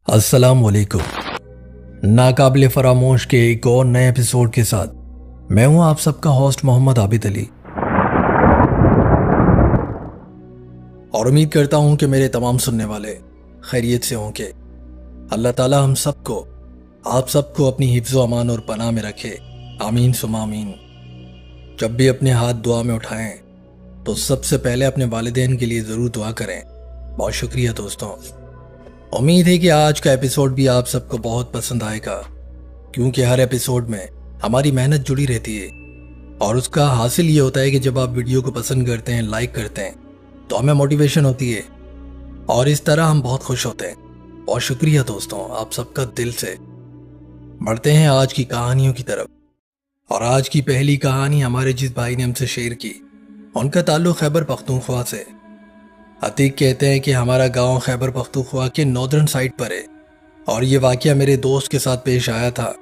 अस्सलाम वालेकुम। नाकाबिले फरामोश के एक और नए एपिसोड के साथ मैं हूं आप सबका होस्ट मोहम्मद आबिद अली, और उम्मीद करता हूं कि मेरे तमाम सुनने वाले खैरियत से होंगे। अल्लाह ताला हम सबको, आप सबको अपनी हिफ्ज़ व अमान और पनाह में रखे, आमीन सुमा आमीन। जब भी अपने हाथ दुआ में उठाएं तो सबसे पहले अपने वालिदैन के लिए ज़रूर दुआ करें। बहुत शुक्रिया दोस्तों। उम्मीद है कि आज का एपिसोड भी आप सबको बहुत पसंद आएगा, क्योंकि हर एपिसोड में हमारी मेहनत जुड़ी रहती है और उसका हासिल ये होता है कि जब आप वीडियो को पसंद करते हैं, लाइक करते हैं, तो हमें मोटिवेशन होती है और इस तरह हम बहुत खुश होते हैं। बहुत शुक्रिया दोस्तों, आप सबका दिल से। बढ़ते हैं आज की कहानियों की तरफ, और आज की पहली कहानी हमारे जिस भाई ने हमसे शेयर की, उनका ताल्लुक खैबर पख्तूनख्वा से। अतीक कहते हैं कि हमारा गांव खैबर पख्तूनख्वा के नॉर्दर्न साइड पर है, और ये वाकया मेरे दोस्त के साथ पेश आया था।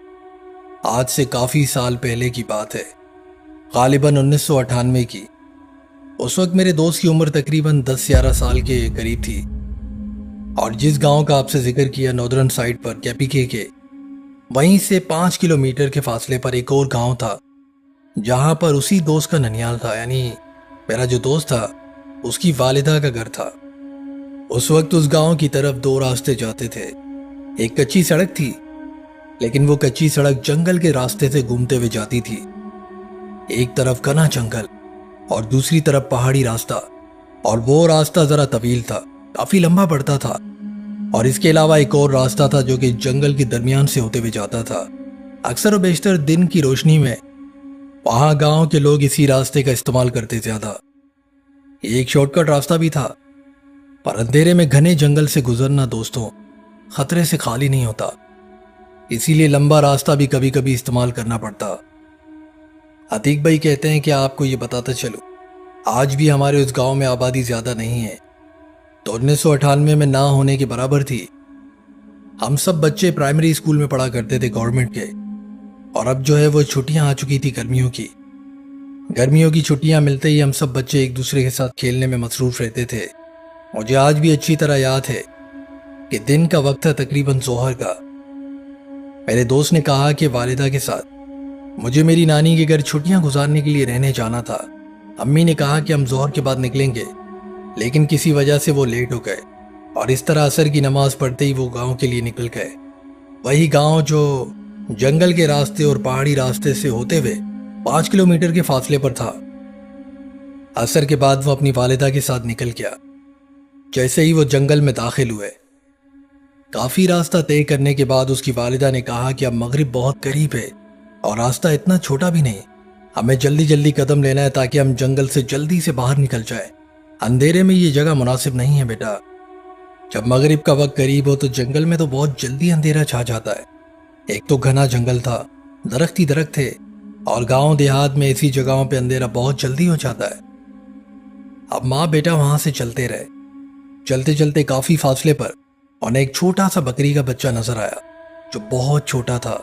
आज से काफ़ी साल पहले की बात है, गालिबन 1998 की। उस वक्त मेरे दोस्त की उम्र तकरीबन 10-11 साल के करीब थी, और जिस गांव का आपसे जिक्र किया नॉर्दर्न साइड पर कैपीके के, वहीं से 5 किलोमीटर के फासले पर एक और गांव था, जहां पर उसी दोस्त का ननियाल था। यानी मेरा जो दोस्त था उसकी वालिदा का घर था। उस वक्त उस गांव की तरफ दो रास्ते जाते थे। एक कच्ची सड़क थी, लेकिन वो कच्ची सड़क जंगल के रास्ते से घूमते हुए जाती थी। एक तरफ घना जंगल और दूसरी तरफ पहाड़ी रास्ता, और वो रास्ता जरा तवील था, काफी लंबा पड़ता था। और इसके अलावा एक और रास्ता था जो कि जंगल के दरमियान से होते हुए जाता था। अक्सर व बेशतर दिन की रोशनी में वहां गांव के लोग इसी रास्ते का इस्तेमाल करते ज्यादा। एक शॉर्टकट रास्ता भी था, पर अंधेरे में घने जंगल से गुजरना दोस्तों खतरे से खाली नहीं होता, इसीलिए लंबा रास्ता भी कभी कभी इस्तेमाल करना पड़ता। अतीक भाई कहते हैं कि आपको ये बताता चलूं, आज भी हमारे उस गांव में आबादी ज्यादा नहीं है, तो 1998 में ना होने के बराबर थी। हम सब बच्चे प्राइमरी स्कूल में पढ़ा करते थे गवर्नमेंट के, और अब जो है वो छुट्टियां आ चुकी थी गर्मियों की। गर्मियों की छुट्टियां मिलते ही हम सब बच्चे एक दूसरे के साथ खेलने में मसरूफ रहते थे। मुझे आज भी अच्छी तरह याद है कि दिन का वक्त था तकरीबन जोहर का। मेरे दोस्त ने कहा कि वालिदा के साथ मुझे मेरी नानी के घर छुट्टियां गुजारने के लिए रहने जाना था। अम्मी ने कहा कि हम जोहर के बाद निकलेंगे, लेकिन किसी वजह से वो लेट हो गए, और इस तरह असर की नमाज पढ़ते ही वो गांव के लिए निकल गए। वही गांव जो जंगल के रास्ते और पहाड़ी रास्ते से होते हुए 5 किलोमीटर के फासले पर था। असर के बाद वो अपनी वालिदा के साथ निकल गया। जैसे ही वो जंगल में दाखिल हुए, काफी रास्ता तय करने के बाद उसकी वालिदा ने कहा कि अब मगरिब बहुत करीब है और रास्ता इतना छोटा भी नहीं, हमें जल्दी जल्दी कदम लेना है ताकि हम जंगल से जल्दी से बाहर निकल जाए। अंधेरे में ये जगह मुनासिब नहीं है बेटा। जब मगरिब का वक्त करीब हो तो जंगल में तो बहुत जल्दी अंधेरा छा जाता है। एक तो घना जंगल था, दरख्त ही दरख्त थे, और गांव देहात में ऐसी जगहों पे अंधेरा बहुत जल्दी हो जाता है। अब माँ बेटा वहां से चलते रहे। चलते चलते काफी फासले पर उन्हें एक छोटा सा बकरी का बच्चा नजर आया, जो बहुत छोटा था।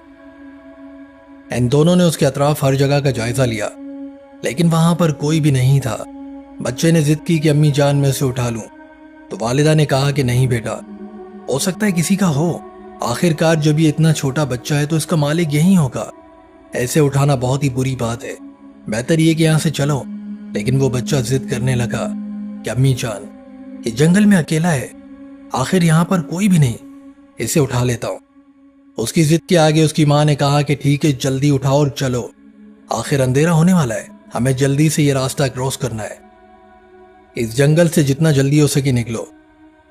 इन दोनों ने उसके अतराफ हर जगह का जायजा लिया, लेकिन वहां पर कोई भी नहीं था। बच्चे ने जिद की कि अम्मी जान मैं उसे उठा लूं, तो वालिदा ने कहा कि नहीं बेटा, हो सकता है किसी का हो। आखिरकार जब ये इतना छोटा बच्चा है तो इसका मालिक यही होगा। ऐसे उठाना बहुत ही बुरी बात है, बेहतर ये कि यहां से चलो। लेकिन वो बच्चा जिद करने लगा कि अम्मी जान, ये जंगल में अकेला है, आखिर यहां पर कोई भी नहीं, इसे उठा लेता हूं। उसकी जिद के आगे उसकी मां ने कहा कि ठीक है, जल्दी उठाओ और चलो, आखिर अंधेरा होने वाला है, हमें जल्दी से ये रास्ता क्रॉस करना है। इस जंगल से जितना जल्दी हो सके निकलो।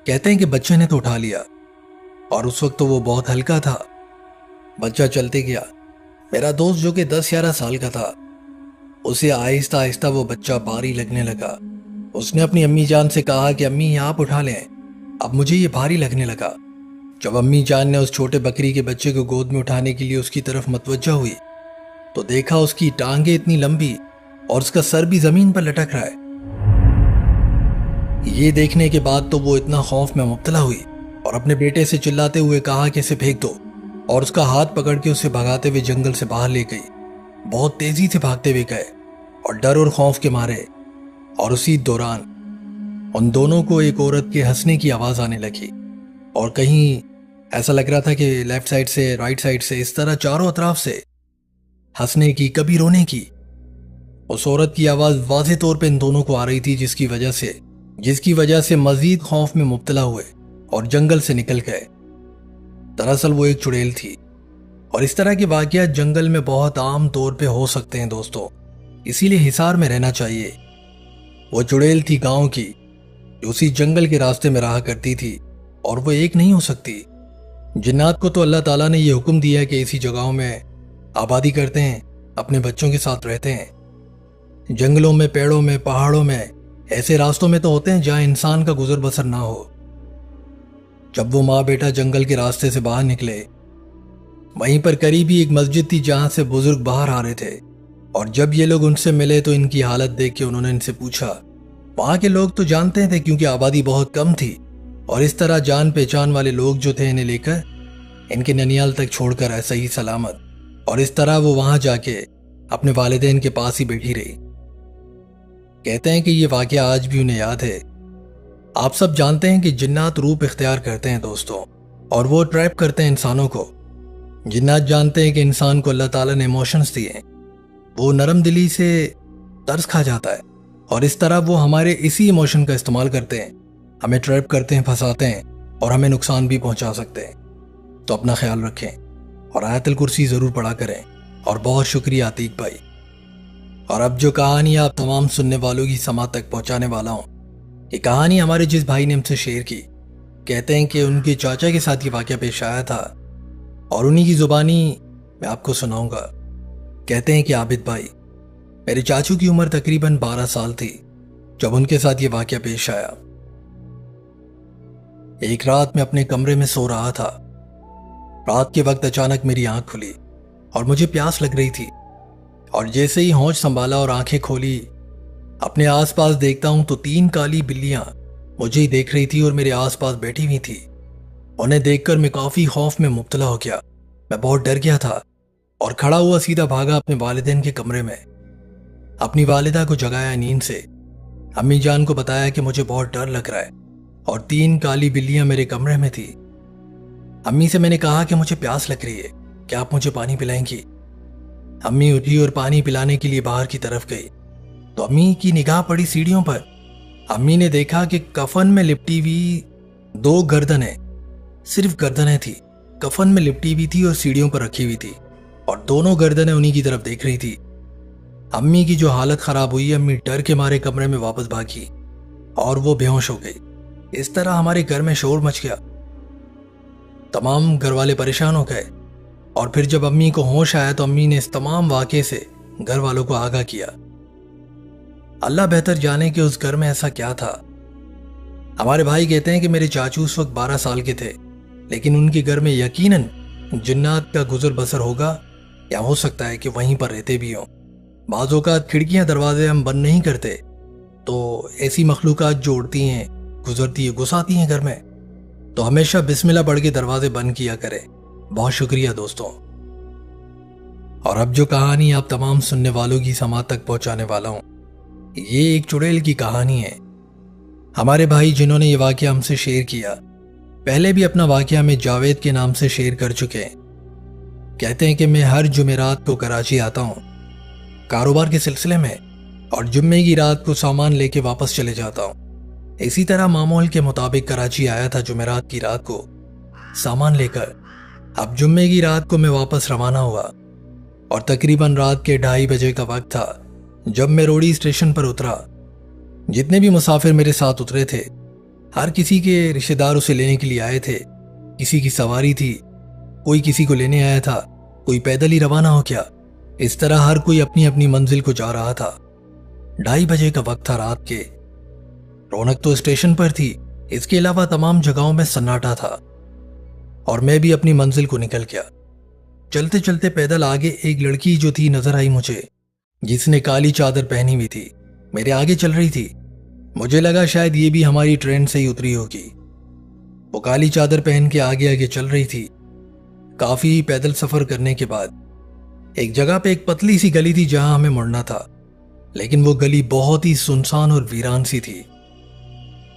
कहते हैं कि बच्चे ने तो उठा लिया, और उस वक्त तो वो बहुत हल्का था। बच्चा चलते गया। मेरा दोस्त जो कि 10-11 साल का था, उसे आहिस्ता आहिस्ता वो बच्चा भारी लगने लगा। उसने अपनी अम्मी जान से कहा कि अम्मी आप उठा लें, अब मुझे ये भारी लगने लगा। जब अम्मी जान ने उस छोटे बकरी के बच्चे को गोद में उठाने के लिए उसकी तरफ मतवज्जा हुई, तो देखा उसकी टांगे इतनी लंबी और उसका सर भी जमीन पर लटक रहा है। ये देखने के बाद तो वो इतना खौफ में मुब्तला हुई और अपने बेटे से चिल्लाते हुए कहा कि इसे फेंक दो, और उसका हाथ पकड़ के उसे भगाते हुए जंगल से बाहर ले गई। बहुत तेजी से भागते हुए गए और डर और खौफ के मारे। और उसी दौरान उन दोनों को एक औरत के हंसने की आवाज आने लगी, और कहीं ऐसा लग रहा था कि लेफ्ट साइड से, राइट साइड से, इस तरह चारों अतराफ से हंसने की, कभी रोने की। उस औरत की आवाज़ वाज़ेह तौर पे इन दोनों को आ रही थी, जिसकी वजह से मजीद खौफ में मुब्तला हुए और जंगल से निकल गए। दरअसल वो एक चुड़ैल थी, और इस तरह के वाक़यात जंगल में बहुत आम तौर पे हो सकते हैं दोस्तों, इसीलिए हिसार में रहना चाहिए। वो चुड़ैल थी गांव की, जो उसी जंगल के रास्ते में रहा करती थी, और वो एक नहीं हो सकती। जिन्नात को तो अल्लाह ताला ने यह हुक्म दिया है कि इसी जगहों में आबादी करते हैं, अपने बच्चों के साथ रहते हैं। जंगलों में, पेड़ों में, पहाड़ों में, ऐसे रास्तों में तो होते हैं जहां इंसान का गुजर बसर ना हो। जब वो माँ बेटा जंगल के रास्ते से बाहर निकले, वहीं पर करीब ही एक मस्जिद थी जहां से बुजुर्ग बाहर आ रहे थे, और जब ये लोग उनसे मिले तो इनकी हालत देख के उन्होंने इनसे पूछा। वहां के लोग तो जानते थे क्योंकि आबादी बहुत कम थी, और इस तरह जान पहचान वाले लोग जो थे इन्हें लेकर इनके ननियाल तक छोड़कर ऐसा ही सलामत, और इस तरह वो वहां जाके अपने वालिदैन के पास ही बैठी रही। कहते हैं कि ये वाकया आज भी उन्हें याद है। आप सब जानते हैं कि जिन्नात रूप इख्तियार करते हैं दोस्तों, और वो ट्रैप करते हैं इंसानों को। जिन्नात जानते हैं कि इंसान को अल्लाह ताला ने इमोशंस दिए हैं, वो नरम दिली से तरस खा जाता है, और इस तरह वो हमारे इसी इमोशन का इस्तेमाल करते हैं, हमें ट्रैप करते हैं, फंसाते हैं, और हमें नुकसान भी पहुंचा सकते हैं। तो अपना ख्याल रखें और आयतुल कुर्सी ज़रूर पढ़ा करें। और बहुत शुक्रिया अतीक भाई। और अब जो कहानी आप तमाम सुनने वालों की समात तक पहुंचाने वाला हूं, ये कहानी हमारे जिस भाई ने हमसे शेयर की। कहते हैं कि उनके चाचा के साथ ये वाक़या पेश आया था, और उन्हीं की ज़ुबानी मैं आपको सुनाऊंगा। कहते हैं कि आबिद भाई, मेरे चाचू की उम्र तकरीबन 12 साल थी जब उनके साथ ये वाक़या पेश आया। एक रात मैं अपने कमरे में सो रहा था। रात के वक्त अचानक मेरी आंख खुली और मुझे प्यास लग रही थी, और जैसे ही होश संभाला और आंखें खोली, अपने आसपास देखता हूं तो 3 काली बिल्लियां मुझे ही देख रही थी और मेरे आसपास बैठी हुई थी। उन्हें देखकर मैं काफ़ी खौफ में मुब्तला हो गया। मैं बहुत डर गया था और खड़ा हुआ सीधा भागा अपने वालिदैन के कमरे में। अपनी वालिदा को जगाया नींद से, अम्मी जान को बताया कि मुझे बहुत डर लग रहा है, और 3 काली बिल्लियां मेरे कमरे में थी। अम्मी से मैंने कहा कि मुझे प्यास लग रही है, क्या आप मुझे पानी पिलाएंगी? अम्मी उठी और पानी पिलाने के लिए बाहर की तरफ गई, तो अम्मी की निगाह पड़ी सीढ़ियों पर। अम्मी ने देखा कि कफन में लिपटी हुई 2 गर्दनें, सिर्फ गर्दनें थी, कफन में लिपटी हुई थी और सीढ़ियों पर रखी हुई थी, और दोनों गर्दनें उन्हीं की तरफ देख रही थी। अम्मी की जो हालत खराब हुई, अम्मी डर के मारे कमरे में वापस भागी और वो बेहोश हो गई। इस तरह हमारे घर में शोर मच गया। तमाम घर वाले परेशान हो गए, और फिर जब अम्मी को होश आया तो अम्मी ने इस तमाम वाक़े से घर वालों को आगाह किया। अल्लाह बेहतर जाने कि उस घर में ऐसा क्या था। हमारे भाई कहते हैं कि मेरे चाचू उस वक्त 12 साल के थे, लेकिन उनके घर में यकीनन जिन्नात का गुजर बसर होगा, या हो सकता है कि वहीं पर रहते भी हों। बाज़ औक़ात खिड़कियाँ दरवाजे हम बंद नहीं करते, तो ऐसी मखलूक़ात जो उड़ती हैं, गुजरती है, घुसाती हैं घर में, तो हमेशा बिस्मिल्लाह पढ़ के दरवाजे बंद किया करें। बहुत शुक्रिया दोस्तों। और अब जो कहानी आप तमाम सुनने वालों की समात तक पहुंचाने वाला हूं, ये एक चुड़ैल की कहानी है। हमारे भाई जिन्होंने ये वाकया हमसे शेयर किया, पहले भी अपना वाकया में जावेद के नाम से शेयर कर चुके हैं। कहते हैं कि मैं हर जुमेरात को कराची आता हूँ कारोबार के सिलसिले में, और जुम्मे की रात को सामान लेके वापस चले जाता हूँ। इसी तरह मामूल के मुताबिक कराची आया था जुमेरात की रात को सामान लेकर। अब जुम्मे की रात को मैं वापस रवाना हुआ, और तकरीबन रात के 2:30 बजे का वक्त था जब मैं रोड़ी स्टेशन पर उतरा। जितने भी मुसाफिर मेरे साथ उतरे थे, हर किसी के रिश्तेदार उसे लेने के लिए आए थे। किसी की सवारी थी, कोई किसी को लेने आया था, कोई पैदल ही रवाना हो गया। इस तरह हर कोई अपनी अपनी मंजिल को जा रहा था। 2:30 बजे का वक्त था रात के। रौनक तो स्टेशन पर थी, इसके अलावा तमाम जगहों में सन्नाटा था, और मैं भी अपनी मंजिल को निकल गया। चलते चलते पैदल आगे एक लड़की जो थी नजर आई मुझे, जिसने काली चादर पहनी हुई थी, मेरे आगे चल रही थी। मुझे लगा शायद ये भी हमारी ट्रेन से ही उतरी होगी। वो काली चादर पहन के आगे आगे चल रही थी। काफी पैदल सफर करने के बाद एक जगह पे एक पतली सी गली थी जहां हमें मुड़ना था, लेकिन वो गली बहुत ही सुनसान और वीरान सी थी।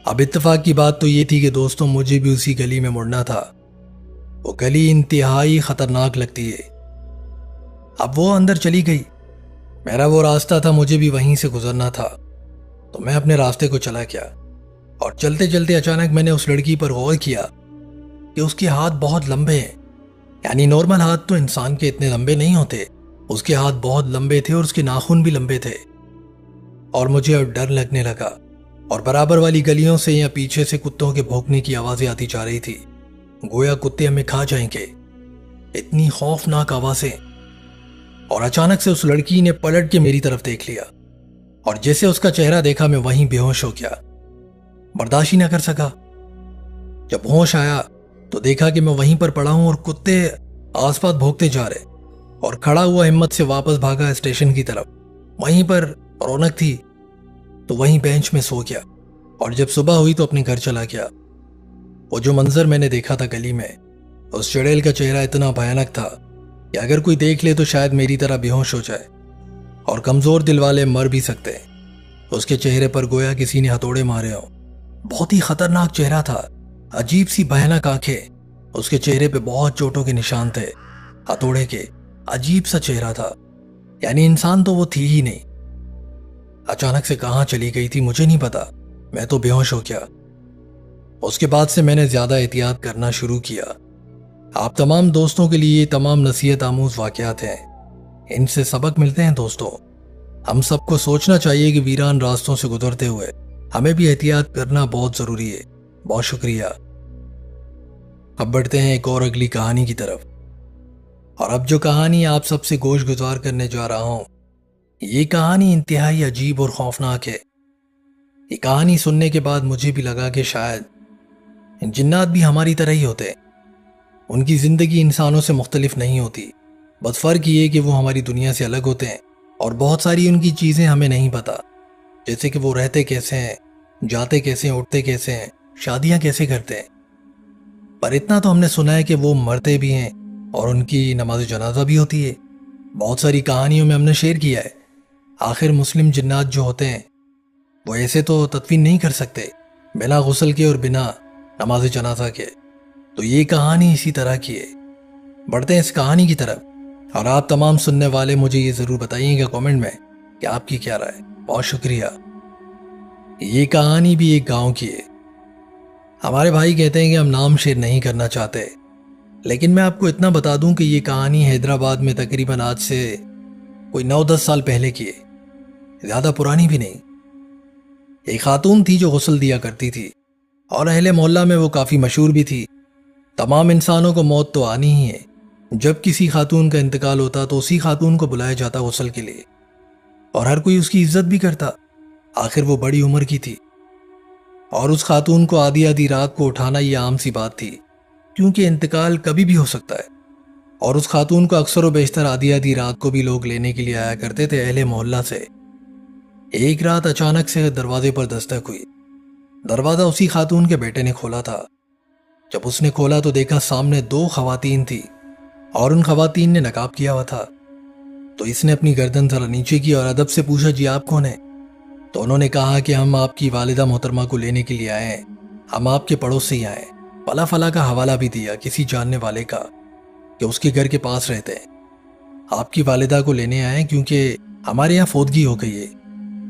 अब इत्तेफाक की बात तो ये थी कि दोस्तों मुझे भी उसी गली में मुड़ना था। वो गली इंतहाई खतरनाक लगती है। अब वो अंदर चली गई। मेरा वो रास्ता था, मुझे भी वहीं से गुजरना था, तो मैं अपने रास्ते को चला गया। और चलते चलते अचानक मैंने उस लड़की पर गौर किया कि उसके हाथ बहुत लंबे हैं। यानी नॉर्मल हाथ तो इंसान के इतने लंबे नहीं होते, उसके हाथ बहुत लंबे थे और उसके नाखून भी लंबे थे। और मुझे अब डर लगने लगा, और बराबर वाली गलियों से या पीछे से कुत्तों के भौंकने की आवाजें आती जा रही थी, गोया कुत्ते हमें खा जाएंगे। इतनी खौफनाक आवाजें। और अचानक से उस लड़की ने पलट के मेरी तरफ देख लिया, और जैसे उसका चेहरा देखा मैं वहीं बेहोश हो गया। बर्दाश्त ही न कर सका। जब होश आया तो देखा कि मैं वहीं पर पड़ा हूं और कुत्ते आसपास भौंकते जा रहे, और खड़ा हुआ हिम्मत से वापस भागा स्टेशन की तरफ। वहीं पर रौनक थी तो वहीं बेंच में सो गया, और जब सुबह हुई तो अपने घर चला गया। वो जो मंजर मैंने देखा था गली में, उस चुड़ैल का चेहरा इतना भयानक था कि अगर कोई देख ले तो शायद मेरी तरह बेहोश हो जाए, और कमजोर दिल वाले मर भी सकते हैं। उसके चेहरे पर गोया किसी ने हथौड़े मारे हों। बहुत ही खतरनाक चेहरा था, अजीब सी भयानक आंखें। उसके चेहरे पे बहुत चोटों के निशान थे, हथौड़े के। अजीब सा चेहरा था, यानी इंसान तो वो थी ही नहीं। अचानक से कहां चली गई थी मुझे नहीं पता, मैं तो बेहोश हो गया। उसके बाद से मैंने ज्यादा एहतियात करना शुरू किया। आप तमाम दोस्तों के लिए तमाम नसीहत आमूज वाकयात हैं, इनसे सबक मिलते हैं दोस्तों। हम सबको सोचना चाहिए कि वीरान रास्तों से गुजरते हुए हमें भी एहतियात करना बहुत जरूरी है। बहुत शुक्रिया। अब बढ़ते हैं एक और अगली कहानी की तरफ। और अब जो कहानी आप सबसे गोश गुजार करने जा रहा हूं, ये कहानी इंतहाई अजीब और खौफनाक है। ये कहानी सुनने के बाद मुझे भी लगा कि शायद जिन्नात भी हमारी तरह ही होते। उनकी जिंदगी इंसानों से मुख्तलिफ नहीं होती, बस फर्क ये कि वो हमारी दुनिया से अलग होते हैं, और बहुत सारी उनकी चीजें हमें नहीं पता, जैसे कि वो रहते कैसे हैं, जाते कैसे हैं, उठते कैसे हैं, शादियां कैसे करते हैं। पर इतना तो हमने सुना है कि वो मरते भी हैं और उनकी नमाज जनाजा भी होती है। बहुत सारी कहानियों में हमने शेयर किया है। आखिर मुस्लिम जिन्नात जो होते हैं वो ऐसे तो तदफीन नहीं कर सकते बिना गुस्ल के और बिना नमाज जनाजा के। तो ये कहानी इसी तरह की है। बढ़ते हैं इस कहानी की तरफ, और आप तमाम सुनने वाले मुझे ये जरूर बताइएगा कमेंट में कि आपकी क्या राय। बहुत शुक्रिया। ये कहानी भी एक गांव की है। हमारे भाई कहते हैं कि हम नाम शेयर नहीं करना चाहते, लेकिन मैं आपको इतना बता दूं कि ये कहानी हैदराबाद में तकरीबन आज से कोई 9-10 साल पहले की है, ज्यादा पुरानी भी नहीं। एक खातून थी जो गुस्ल दिया करती थी, और अहले मोहल्ला में वो काफी मशहूर भी थी। तमाम इंसानों को मौत तो आनी ही है। जब किसी खातून का इंतकाल होता तो उसी खातून को बुलाया जाता गुस्ल के लिए, और हर कोई उसकी इज्जत भी करता। आखिर वो बड़ी उम्र की थी, और उस खातून को आधी आधी रात को उठाना ये आम सी बात थी, क्योंकि इंतकाल कभी भी हो सकता है। और उस खातून को अक्सर व बेशतर आधी आधी रात को भी लोग लेने के लिए आया करते थे अहले मोहल्ला से। एक रात अचानक से दरवाजे पर दस्तक हुई। दरवाजा उसी खातून के बेटे ने खोला था। जब उसने खोला तो देखा सामने 2 खवातीन थी, और उन खवातीन ने नकाब किया हुआ था। तो इसने अपनी गर्दन जरा नीचे की और अदब से पूछा, जी आप कौन है? तो उन्होंने कहा कि हम आपकी वालिदा मोहतरमा को लेने के लिए आए हैं, हम आपके पड़ोस से ही आए। फला फला का हवाला भी दिया किसी जानने वाले का कि उसके घर के पास रहते हैं। आपकी वालिदा को लेने आए क्योंकि हमारे यहाँ फौतगी हो गई है।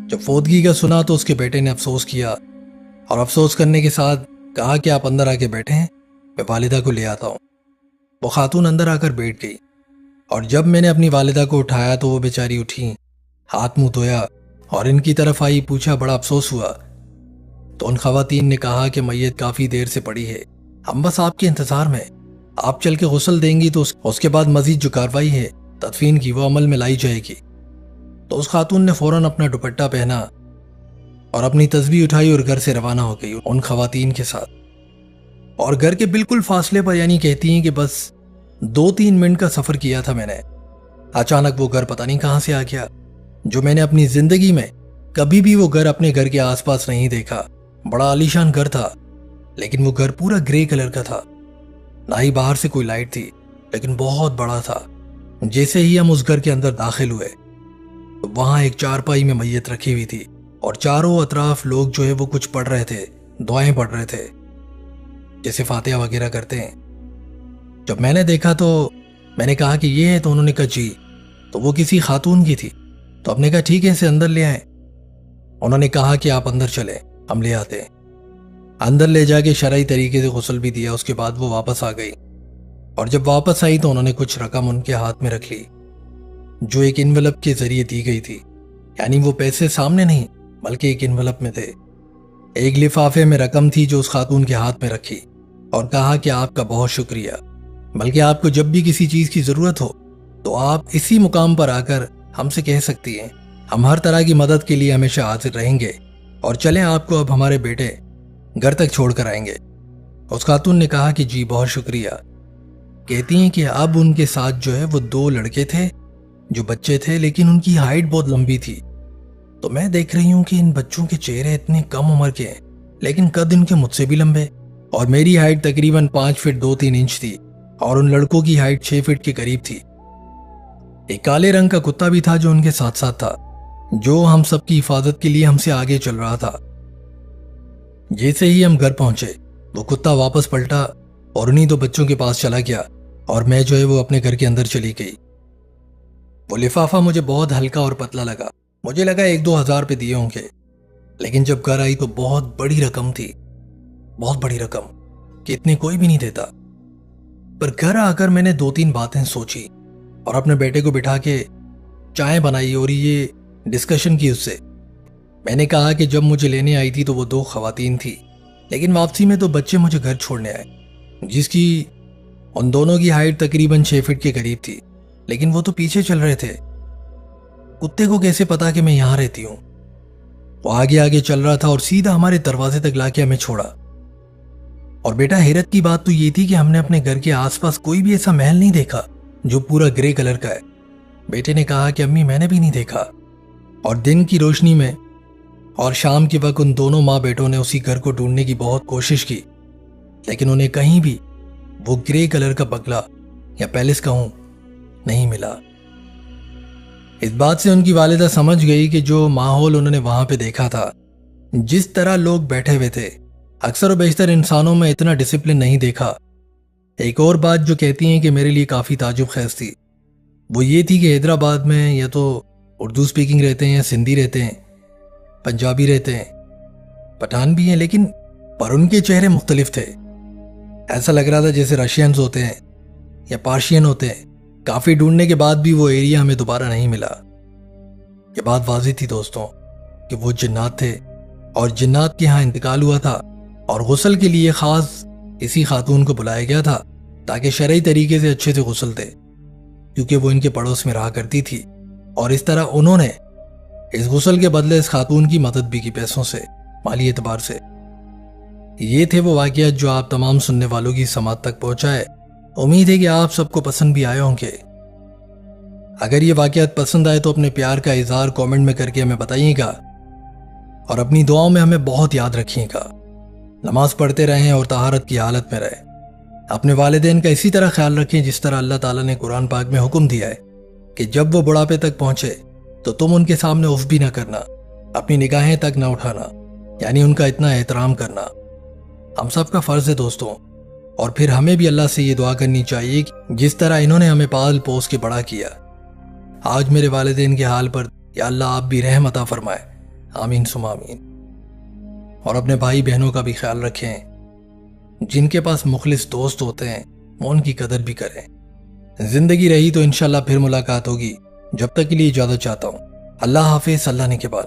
जब फौतगी का सुना तो उसके बेटे ने अफसोस किया, और अफसोस करने के साथ कहा कि आप अंदर आके बैठे हैं, मैं वालिदा को ले आता हूँ। वो खातून अंदर आकर बैठ गई, और जब मैंने अपनी वालिदा को उठाया तो वो बेचारी उठी, हाथ मुंह धोया और इनकी तरफ आई। पूछा, बड़ा अफसोस हुआ? तो उन खवातीन ने कहा कि मैयत काफी देर से पड़ी है, हम बस आपके इंतजार में। आप चल के गुस्ल देंगी तो उसके बाद मजीद जो कार्रवाई है तदफीन की वो अमल में लाई जाएगी। तो उस खातून ने फौरन अपना दुपट्टा पहना और अपनी तस्बीह उठाई और घर से रवाना हो गई उन खवातीन के साथ। और घर के बिल्कुल फासले पर, यानी कहती हैं कि बस 2-3 मिनट का सफर किया था मैंने, अचानक वो घर पता नहीं कहां से आ गया, जो मैंने अपनी जिंदगी में कभी भी वो घर अपने घर के आसपास नहीं देखा। बड़ा आलीशान घर था, लेकिन वो घर पूरा ग्रे कलर का था। ना ही बाहर से कोई लाइट थी, लेकिन बहुत बड़ा था। जैसे ही हम उस घर के अंदर दाखिल हुए तो वहां एक चारपाई में मैयत रखी हुई थी, और चारों अतराफ लोग जो है वो कुछ पढ़ रहे थे, दुआएं पढ़ रहे थे, जैसे फातिहा वगैरह करते हैं। जब मैंने देखा तो मैंने कहा कि ये है, तो उन्होंने कहा जी, तो वो किसी खातून की थी। तो हमने कहा ठीक है, इसे अंदर ले आए। उन्होंने कहा कि आप अंदर चले, हम ले आते हैं। अंदर ले जाके शरई तरीके से गुस्ल भी दिया। उसके बाद वो वापस आ गई, और जब वापस आई तो उन्होंने कुछ रकम उनके हाथ में रख ली, जो एक इन्वेलप के जरिए दी गई थी। यानी वो पैसे सामने नहीं, बल्कि एक इन्वेलप में थे। एक लिफाफे में रकम थी जो उस खातून के हाथ में रखी, और कहा कि आपका बहुत शुक्रिया, बल्कि आपको जब भी किसी चीज़ की ज़रूरत हो तो आप इसी मुकाम पर आकर हमसे कह सकती हैं। हम हर तरह की मदद के लिए हमेशा हाजिर रहेंगे, और चलें, आपको अब हमारे बेटे घर तक छोड़ कर आएंगे। उस खातून ने कहा कि जी बहुत शुक्रिया। कहती हैं कि अब उनके साथ जो है वो 2 लड़के थे जो बच्चे थे, लेकिन उनकी हाइट बहुत लंबी थी। तो मैं देख रही हूँ कि इन बच्चों के चेहरे इतने कम उम्र के हैं, लेकिन कद इनके मुझसे भी लंबे, और मेरी हाइट तकरीबन 5 फीट 2-3 इंच थी, और उन लड़कों की हाइट 6 फीट के करीब थी। एक काले रंग का कुत्ता भी था जो उनके साथ साथ था, जो हम सबकी हिफाजत के लिए हमसे आगे चल रहा था। जैसे ही हम घर पहुंचे, वो कुत्ता वापस पलटा और उन्हीं 2 बच्चों के पास चला गया, और मैं जो है वो अपने घर के अंदर चली गई। वो लिफाफा मुझे बहुत हल्का और पतला लगा। मुझे लगा 1-2 हज़ार रुपये दिए होंगे, लेकिन जब घर आई तो बहुत बड़ी रकम थी, बहुत बड़ी रकम कि इतनी कोई भी नहीं देता। पर घर आकर मैंने 2-3 बातें सोची, और अपने बेटे को बिठा के चाय बनाई और ये डिस्कशन की उससे। मैंने कहा कि जब मुझे लेने आई थी तो वो 2 खवातीन थी, लेकिन वापसी में तो बच्चे मुझे घर छोड़ने आए, जिसकी उन दोनों की हाइट तकरीबन 6 फीट के करीब थी, लेकिन वो तो पीछे चल रहे थे। कुत्ते को कैसे पता कि मैं यहां रहती हूं? वो आगे आगे चल रहा था और सीधा हमारे दरवाजे तक लाके हमें छोड़ा। और बेटा, हैरत की बात तो ये थी कि हमने अपने घर के आसपास कोई भी ऐसा महल नहीं देखा जो पूरा ग्रे कलर का है। बेटे ने कहा कि अम्मी मैंने भी नहीं देखा। और दिन की रोशनी में और शाम के वक्त उन दोनों माँ बेटों ने उसी घर को ढूंढने की बहुत कोशिश की, लेकिन उन्हें कहीं भी वो ग्रे कलर का बंगला या पैलेस कहूं नहीं मिला। इस बात से उनकी वालिदा समझ गई कि जो माहौल उन्होंने वहां पे देखा था, जिस तरह लोग बैठे हुए थे, अक्सर और बेशतर इंसानों में इतना डिसिप्लिन नहीं देखा। एक और बात जो कहती हैं कि मेरे लिए काफ़ी ताजुब खैज थी, वो ये थी कि हैदराबाद में या तो उर्दू स्पीकिंग रहते हैं, या सिंधी रहते हैं, पंजाबी रहते हैं, पठान भी हैं, लेकिन पर उनके चेहरे मुख्तलिफ थे। ऐसा लग रहा था जैसे रशियंस होते हैं या पार्शियन होते हैं। काफ़ी ढूंढने के बाद भी वो एरिया हमें दोबारा नहीं मिला। ये बात वाज़ेह थी दोस्तों कि वो जिन्नात थे, और जिन्नात के यहाँ इंतकाल हुआ था, और गुस्ल के लिए ख़ास इसी खातून को बुलाया गया था ताकि शरई तरीके से अच्छे से गुस्ल दे, क्योंकि वो इनके पड़ोस में रहा करती थी। और इस तरह उन्होंने इस गुस्ल के बदले इस खातून की मदद भी की, पैसों से, माली एतबार से। ये थे वो वाक़यात जो आप तमाम सुनने वालों की समात तक पहुंचाए। उम्मीद है कि आप सबको पसंद भी आए होंगे। अगर ये वाक़यात पसंद आए तो अपने प्यार का इजहार कमेंट में करके हमें बताइएगा, और अपनी दुआओं में हमें बहुत याद रखिएगा। नमाज पढ़ते रहें और तहारत की हालत में रहें। अपने वालिदैन का इसी तरह ख्याल रखें जिस तरह अल्लाह ताला ने कुरान पाक में हुक्म दिया है कि जब वो बुढ़ापे तक पहुंचे तो तुम उनके सामने उफ भी ना करना, अपनी निगाहें तक ना उठाना, यानी उनका इतना एहतराम करना हम सब का फ़र्ज़ है दोस्तों। और फिर हमें भी अल्लाह से ये दुआ करनी चाहिए कि जिस तरह इन्होंने हमें पाल पोस के बड़ा किया, आज मेरे वालिदैन के हाल पर या अल्लाह आप भी रहम अता फरमाए, आमीन सुम आमीन। और अपने भाई बहनों का भी ख्याल रखें, जिनके पास मुखलिस दोस्त होते हैं वो उनकी कदर भी करें। जिंदगी रही तो इंशाल्लाह फिर मुलाकात होगी। जब तक के लिए इजाज़त चाहता हूँ। अल्लाह हाफिज़, अल्लाह ने के बाद।